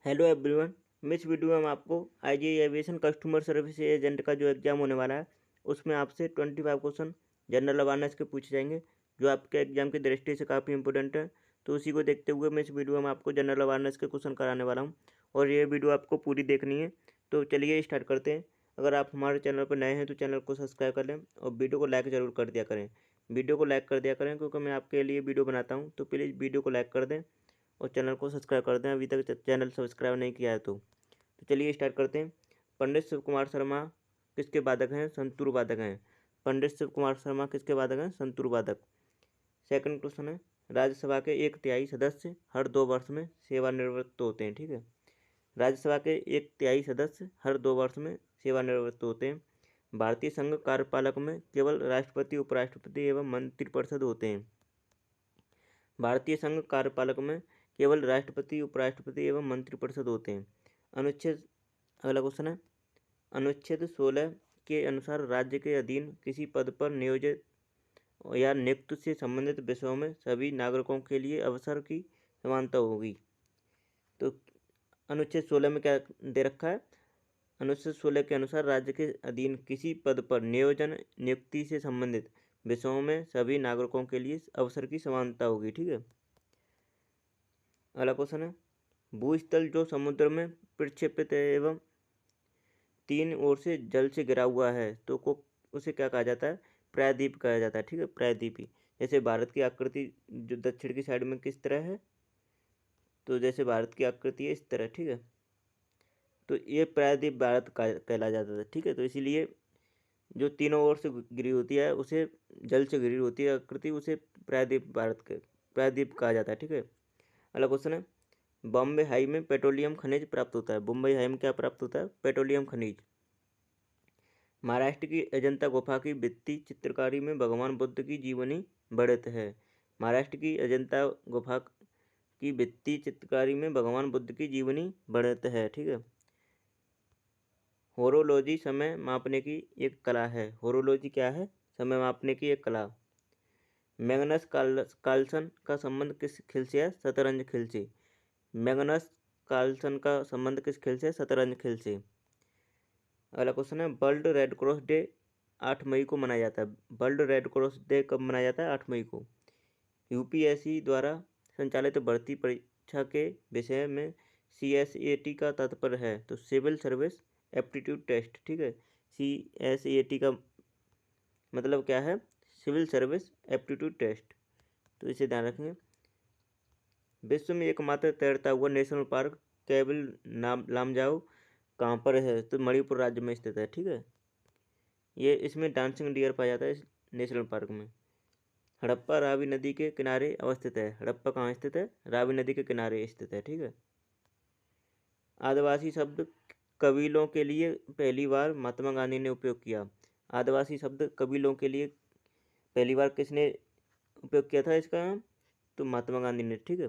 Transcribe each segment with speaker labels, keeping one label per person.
Speaker 1: Hello everyone. मैं इस video में हम आपको IGI aviation customer service agent का जो एग्ज़ाम होने वाला है उसमें आपसे 25 क्वेश्चन जनरल अवेयरनेस के पूछे जाएंगे जो आपके एग्जाम की दृष्टि से काफ़ी इंपॉर्टेंट है। तो उसी को देखते हुए मैं इस वीडियो में आपको जनरल अवेयरनेस के क्वेश्चन कराने वाला हूँ और ये वीडियो आपको पूरी देखनी है। तो चलिए स्टार्ट करते हैं। अगर आप हमारे चैनल पर नए हैं तो चैनल को सब्सक्राइब कर लें और वीडियो को लाइक ज़रूर कर दिया करें। वीडियो को लाइक कर दिया करें क्योंकि मैं आपके लिए वीडियो बनाता हूँ, तो प्लीज़ वीडियो को लाइक कर दें और चैनल को सब्सक्राइब कर दें अभी तक चैनल सब्सक्राइब नहीं किया है तो चलिए स्टार्ट करते हैं। पंडित शिव कुमार शर्मा किसके वादक हैं? संतूर वादक हैं। पंडित शिव कुमार शर्मा किसके वादक हैं? संतूर वादक। सेकंड क्वेश्चन है, राज्यसभा के 1/3 सदस्य हर 2 वर्ष में सेवानिवृत्त होते हैं। ठीक है, राज्यसभा के 1/3 सदस्य हर 2 वर्ष में सेवानिवृत्त होते हैं। भारतीय संघ कार्यपालक में केवल राष्ट्रपति, उपराष्ट्रपति एवं मंत्रिपरिषद होते हैं। भारतीय संघ कार्यपालक में केवल राष्ट्रपति, उपराष्ट्रपति एवं मंत्रिपरिषद होते हैं। अनुच्छेद अगला क्वेश्चन है, अनुच्छेद 16 के अनुसार राज्य के अधीन किसी पद पर नियोजित या नियुक्त से संबंधित विषयों में सभी नागरिकों के लिए अवसर की समानता होगी। तो अनुच्छेद 16 में क्या दे रखा है? अनुच्छेद 16 के अनुसार राज्य के अधीन किसी पद पर नियोजन नियुक्ति से संबंधित विषयों में सभी नागरिकों के लिए अवसर की समानता होगी। ठीक है, अगला क्वेश्चन है, भूस्थल जो समुद्र में प्रक्षेपित है एवं 3 ओर से जल से घिरा हुआ है तो को उसे क्या कहा जाता है? प्रायद्वीप कहा जाता है। ठीक है, प्रायद्वीपी। जैसे भारत की आकृति जो दक्षिण की साइड में किस तरह है, तो जैसे भारत की आकृति है इस तरह। ठीक है, तो ये प्रायद्वीप भारत का कहला जाता था। ठीक है, तो इसीलिए जो तीनों ओर से घिरी होती है उसे जल से घिरी होती है आकृति, उसे प्रायद्वीप भारत के प्रायद्वीप कहा जाता है। ठीक है, अगला क्वेश्चन है, बॉम्बे हाई में पेट्रोलियम खनिज प्राप्त होता है। मुंबई हाई में क्या प्राप्त होता है? पेट्रोलियम खनिज। महाराष्ट्र की अजंता गुफा की भित्ति चित्रकारी में भगवान बुद्ध की जीवनी वर्णित है। महाराष्ट्र की अजंता गुफा की भित्ति चित्रकारी में भगवान बुद्ध की जीवनी वर्णित है। ठीक है, होरोलॉजी समय मापने की एक कला है। होरोलॉजी क्या है? समय मापने की एक कला। मैग्नस कार्लसन का संबंध किस खेल से है? शतरंज खेल से। मैग्नस कार्लसन का संबंध किस खेल से? शतरंज खेल से। अगला क्वेश्चन है, वर्ल्ड रेड क्रॉस डे 8 मई को मनाया जाता है। वर्ल्ड रेड क्रॉस डे कब मनाया जाता है? 8 मई को। यूपीएससी द्वारा संचालित भर्ती परीक्षा के विषय में CSAT का तात्पर्य है, तो सिविल सर्विस एप्टीट्यूड टेस्ट। ठीक है, CSAT का मतलब क्या है? सिविल सर्विस एप्टीट्यूड टेस्ट, तो इसे ध्यान रखेंगे। विश्व में एकमात्र तैरता हुआ नेशनल पार्क कैबिल लामजाओ कहाँ पर है? तो मणिपुर राज्य में स्थित है। ठीक है, ये इसमें डांसिंग डियर पाया जाता है इस नेशनल पार्क में। हड़प्पा रावी नदी के किनारे अवस्थित है। हड़प्पा कहाँ स्थित है? रावी नदी के किनारे स्थित है। ठीक है, आदिवासी शब्द कबीलों के लिए पहली बार महात्मा गांधी ने उपयोग किया। आदिवासी शब्द कबीलों के लिए पहली बार किसने उपयोग किया था इसका? तो महात्मा गांधी ने। ठीक है,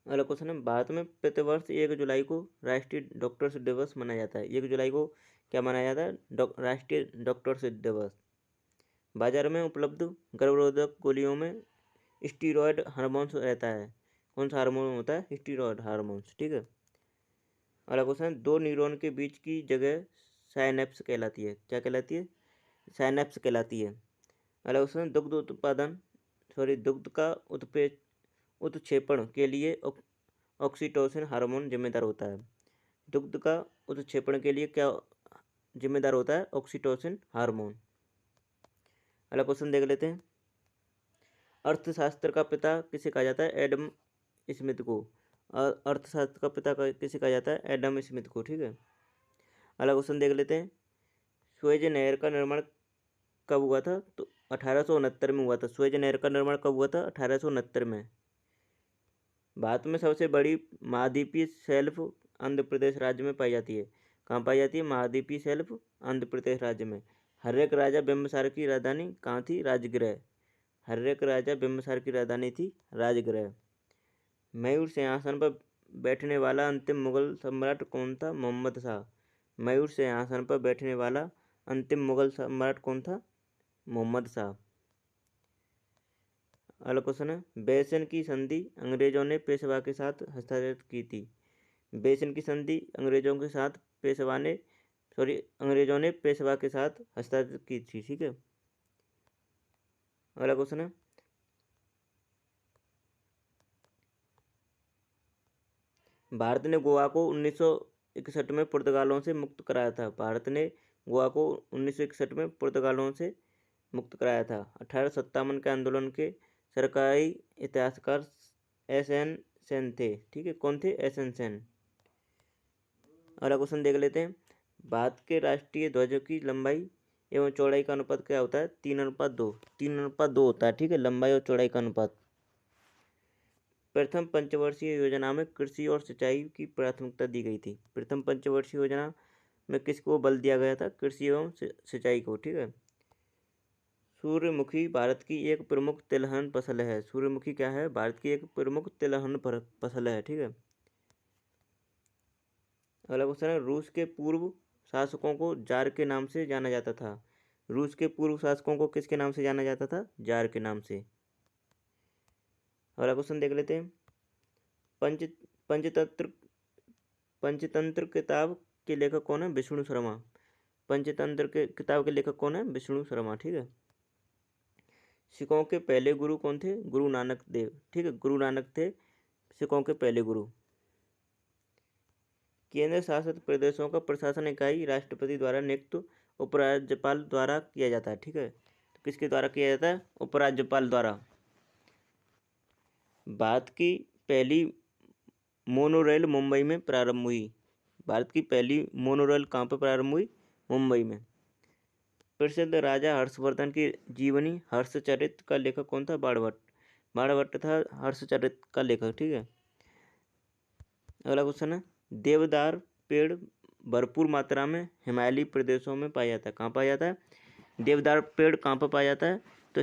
Speaker 1: अगला क्वेश्चन है, भारत में प्रतिवर्ष 1 जुलाई को राष्ट्रीय डॉक्टर्स दिवस मनाया जाता है। 1 जुलाई को क्या मनाया जाता है? राष्ट्रीय डॉक्टर्स दिवस। बाजार में उपलब्ध गर्भरोधक गोलियों में स्टीरॉयड हार्मोन्स रहता है। कौन सा हार्मोन होता है? Steroid hormones. ठीक है, अगला क्वेश्चन है, 2 न्यूरॉन के बीच की जगह साइनेप्स कहलाती है। क्या कहलाती है? साइनेप्स कहलाती है। अगला क्वेश्चन है, दुग्ध का उत्क्षेपण के लिए ऑक्सीटोसिन हार्मोन जिम्मेदार होता है। दुग्ध का उत्क्षेपण के लिए क्या जिम्मेदार होता है? Oxytocin hormone. अगला क्वेश्चन देख लेते हैं, अर्थशास्त्र का पिता किसे कहा जाता है? एडम स्मिथ को। अर्थशास्त्र का पिता किसे कहा जाता है? एडम स्मिथ को। ठीक है, अगला क्वेश्चन देख लेते हैं, सुएज नहर का निर्माण कब हुआ था? तो 1869 में हुआ था। सुएज नहर का निर्माण कब हुआ था? 1869 में। भारत में सबसे बड़ी महाद्वीपीय शेल्फ आंध्र प्रदेश राज्य में पाई जाती है। कहाँ पाई जाती है? महाद्वीपीय शेल्फ आंध्र प्रदेश राज्य में। हर्यक राजा बिम्बिसार की राजधानी कहाँ थी? राजगृह। हर्यक राजा बिम्बिसार की राजधानी थी राजगृह। मयूर सिंहासन पर बैठने वाला अंतिम मुगल सम्राट कौन था? मोहम्मद शाह। मयूर सिंहासन पर बैठने वाला अंतिम मुगल सम्राट कौन था? मोहम्मद शाह। अगला क्वेश्चन है, बेसन की संधि अंग्रेजों ने पेशवा के साथ हस्ताक्षर की थी। बेसन की संधि अंग्रेजों के साथ अंग्रेजों ने पेशवा के साथ हस्ताक्षर की थी। ठीक है। अगला क्वेश्चन है, भारत ने गोवा को 1961 में पुर्तगालों से मुक्त कराया था। भारत ने गोवा को 1961 में पुर्तगालों से मुक्त कराया था। 1857 के आंदोलन के सरकारी इतिहासकार एस.एन. सेन थे। ठीक है, कौन थे? एस.एन. सेन। अगला क्वेश्चन देख लेते हैं, भारत के राष्ट्रीय ध्वज की लंबाई एवं चौड़ाई का अनुपात क्या होता है? 3:2। 3:2 होता है। ठीक है, लंबाई और चौड़ाई का अनुपात। प्रथम पंचवर्षीय योजना में कृषि और सिंचाई की प्राथमिकता दी गई थी। प्रथम पंचवर्षीय योजना में किसको बल दिया गया था? कृषि एवं सिंचाई को। ठीक है। सूर्यमुखी भारत की एक प्रमुख तिलहन फसल है। सूर्यमुखी क्या है? भारत की एक प्रमुख तिलहन फसल है। ठीक है। अगला क्वेश्चन है, रूस के पूर्व शासकों को जार के नाम से जाना जाता था। रूस के पूर्व शासकों को किसके नाम से जाना जाता था? जार के नाम से। अगला क्वेश्चन देख लेते हैं, पंच पंचतंत्र पंचतंत्र किताब के लेखक कौन है? विष्णु शर्मा। पंचतंत्र के किताब के लेखक कौन है? विष्णु शर्मा। ठीक है। सिखों के पहले गुरु कौन थे? गुरु नानक देव। ठीक है, गुरु नानक थे सिखों के पहले गुरु। केंद्र शासित प्रदेशों का प्रशासन इकाई राष्ट्रपति द्वारा नियुक्त उपराज्यपाल द्वारा किया जाता है। ठीक है, तो किसके द्वारा किया जाता है? उपराज्यपाल द्वारा। भारत की पहली मोनोरेल मुंबई में प्रारंभ हुई। भारत की पहली मोनोरेल कहाँ पर प्रारंभ हुई? मुंबई में। प्रसिद्ध राजा हर्षवर्धन की जीवनी हर्षचरित का लेखक कौन था? बाणभट्ट। बाणभट्ट था हर्षचरित का लेखक। ठीक है। अगला क्वेश्चन है, देवदार पेड़ भरपूर मात्रा में हिमालयी प्रदेशों में पाया जाता है। कहाँ पाया जाता है? देवदार पेड़ कहाँ पर पाया जाता है? तो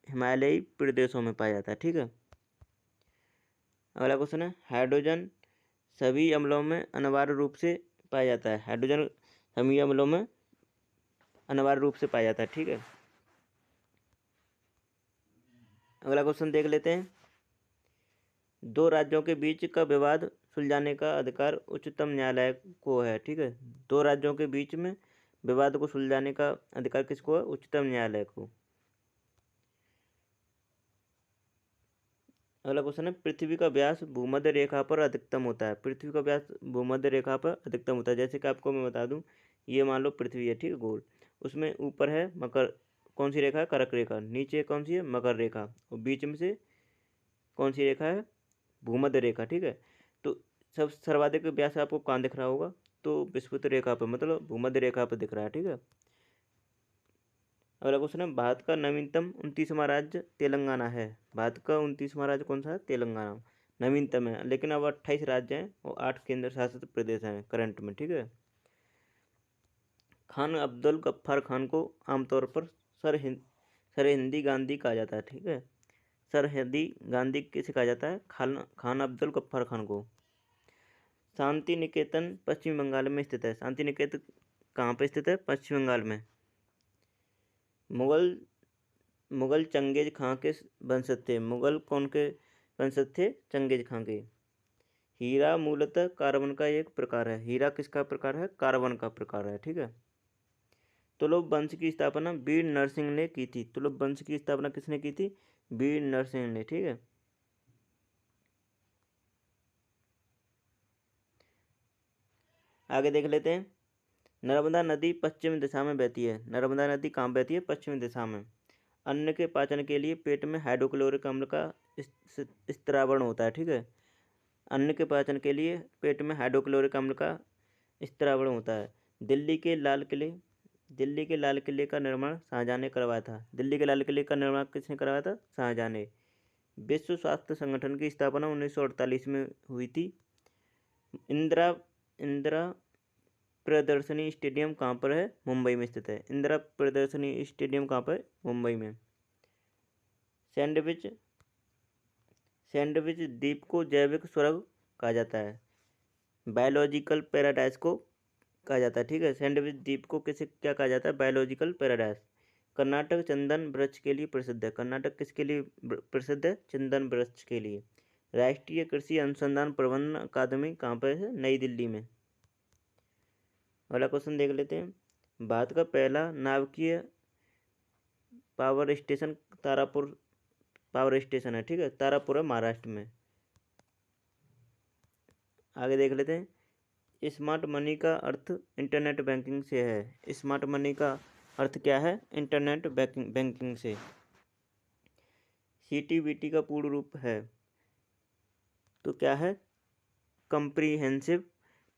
Speaker 1: हिमालयी प्रदेशों में पाया जाता है। ठीक है। अगला क्वेश्चन है, हाइड्रोजन सभी अम्लों में अनिवार्य रूप से पाया जाता है। हाइड्रोजन सभी अम्लों में अनिवार्य रूप से पाया जाता है। ठीक है। अगला क्वेश्चन देख लेते हैं, दो राज्यों के बीच का विवाद सुलझाने का अधिकार उच्चतम न्यायालय को है। ठीक है, दो राज्यों के बीच में विवाद को सुलझाने का अधिकार किसको है? उच्चतम न्यायालय को। अगला क्वेश्चन है, पृथ्वी का व्यास भूमध्य रेखा पर अधिकतम होता है। पृथ्वी का व्यास भूमध्य रेखा पर अधिकतम होता है। जैसे कि आपको मैं बता दूं, ये मान लो पृथ्वी है। ठीक है, गोल। उसमें ऊपर है मकर, कौन सी रेखा है? कर्क रेखा। नीचे कौन सी है? मकर रेखा। और बीच में से कौन सी रेखा है? भूमध्य रेखा। ठीक है, तो सब सर्वाधिक व्यास आपको कहाँ दिख रहा होगा? तो विषुवत रेखा पर, मतलब भूमध्य रेखा पर दिख रहा है। ठीक है। अगला क्वेश्चन है, भारत का नवीनतम 29वां राज्य तेलंगाना है। भारत का 29वां राज्य कौन सा है? तेलंगाना नवीनतम है, लेकिन अब 28 राज्य हैं और 8 केंद्र शासित प्रदेश हैं करंट में। ठीक है। खान अब्दुल गफ्फार खान को आमतौर पर सरहिंदी गांधी कहा जाता है। ठीक है, सरहदी गांधी किसे कहा जाता है? खान अब्दुल गफ्फार खान को। शांति निकेतन पश्चिम बंगाल में स्थित है। शांति निकेतन कहाँ पर स्थित है? पश्चिम बंगाल में। मुगल चंगेज खां के वंशज थे। मुगल कौन के वंशज थे? चंगेज खां के। हीरा मूलतः कार्बन का एक प्रकार है। हीरा किसका प्रकार है? कार्बन का प्रकार है। ठीक है। तुलुप वंश की स्थापना वीर नरसिंह ने की थी। तुलुप वंश की स्थापना किसने की थी? वीर नरसिंह ने। ठीक है। आगे देख लेते हैं, नर्मदा नदी पश्चिम दिशा में बहती है। नर्मदा नदी कहाँ बहती है? पश्चिम दिशा में। अन्न के पाचन के लिए पेट में हाइड्रोक्लोरिक अम्ल का स्त्रावण होता है। ठीक है, अन्न के पाचन के लिए पेट में हाइड्रोक्लोरिक अम्ल का स्त्रावण होता है। दिल्ली के लाल किले का निर्माण शाहजहां ने करवाया था। दिल्ली के लाल किले का निर्माण किसने करवाया था? शाहजहां ने। विश्व स्वास्थ्य संगठन की स्थापना 1948 में हुई थी। इंदिरा इंदिरा प्रदर्शनी स्टेडियम कहाँ पर है? मुंबई में स्थित है। इंदिरा प्रदर्शनी स्टेडियम कहाँ पर? मुंबई में। सैंडविच द्वीप को जैविक स्वर्ग कहा जाता है। बायोलॉजिकल पैराडाइज को कहा जाता है। ठीक है, सैंडविच द्वीप को किसे क्या कहा जाता है? Biological paradise. कर्नाटक चंदन वृक्ष के लिए प्रसिद्ध है। कर्नाटक किसके लिए प्रसिद्ध है? चंदन वृक्ष के लिए। राष्ट्रीय कृषि अनुसंधान प्रबंधन अकादमी कहाँ पर है? नई दिल्ली में। अगला क्वेश्चन देख लेते हैं। भारत का पहला नाभिकीय power station Tarapur power station है, ठीक है, तारापुर है महाराष्ट्र में। आगे देख लेते हैं। स्मार्ट मनी का अर्थ इंटरनेट बैंकिंग से है। स्मार्ट मनी का अर्थ क्या है? इंटरनेट बैंकिंग से। CTBT का पूर्ण रूप है तो क्या है? कंप्रीहेंसिव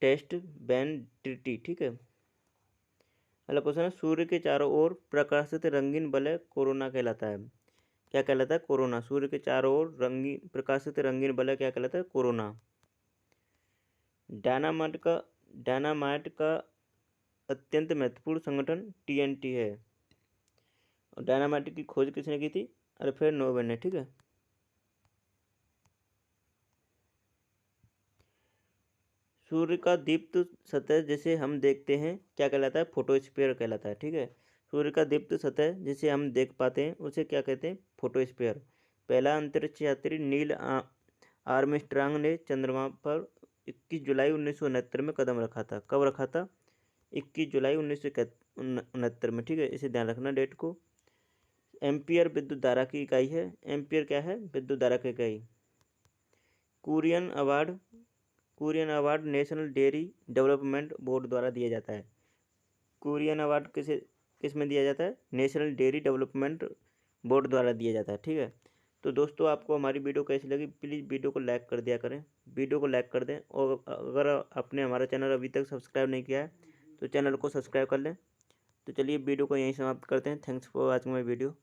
Speaker 1: टेस्ट बैन ट्रीटी, ठीक है। अगला क्वेश्चन है, सूर्य के चारों ओर प्रकाशित रंगीन वलय कोरोना कहलाता है। क्या कहलाता है? कोरोना। सूर्य के चारों ओर प्रकाशित रंगीन वलय क्या कहलाता है? कोरोना। डायनामाइट का अत्यंत महत्वपूर्ण संगठन TNT है। और डायनामाइट की खोज किसने की थी? अल्फ्रेड नोबेल ने, ठीक है। सूर्य का दीप्त सतह जिसे हम देखते हैं क्या कहलाता है? फोटोस्फीयर कहलाता है, ठीक है। सूर्य का दीप्त सतह जिसे हम देख पाते हैं उसे क्या कहते हैं? फोटोस्फीयर। पहला अंतरिक्ष यात्री नील आर्मस्ट्रांग ने चंद्रमा पर 21 जुलाई 1969 में कदम रखा था। कब रखा था? 21 जुलाई 1969 में, ठीक है। इसे ध्यान रखना डेट को। एम्पियर विद्युत धारा की इकाई है। एम्पियर क्या है? विद्युत धारा की इकाई। Kurien award national dairy development board द्वारा दिया जाता है। कुरियन अवार्ड किस में दिया जाता है? नेशनल डेयरी डेवलपमेंट बोर्ड द्वारा दिया जाता है, ठीक है। तो दोस्तों, आपको हमारी वीडियो कैसी लगी? प्लीज़ वीडियो को लाइक कर दिया करें, वीडियो को लाइक कर दें। और अगर आपने हमारा चैनल अभी तक सब्सक्राइब नहीं किया है तो चैनल को सब्सक्राइब कर लें। तो चलिए वीडियो को यहीं समाप्त करते हैं। Thanks for watching my video.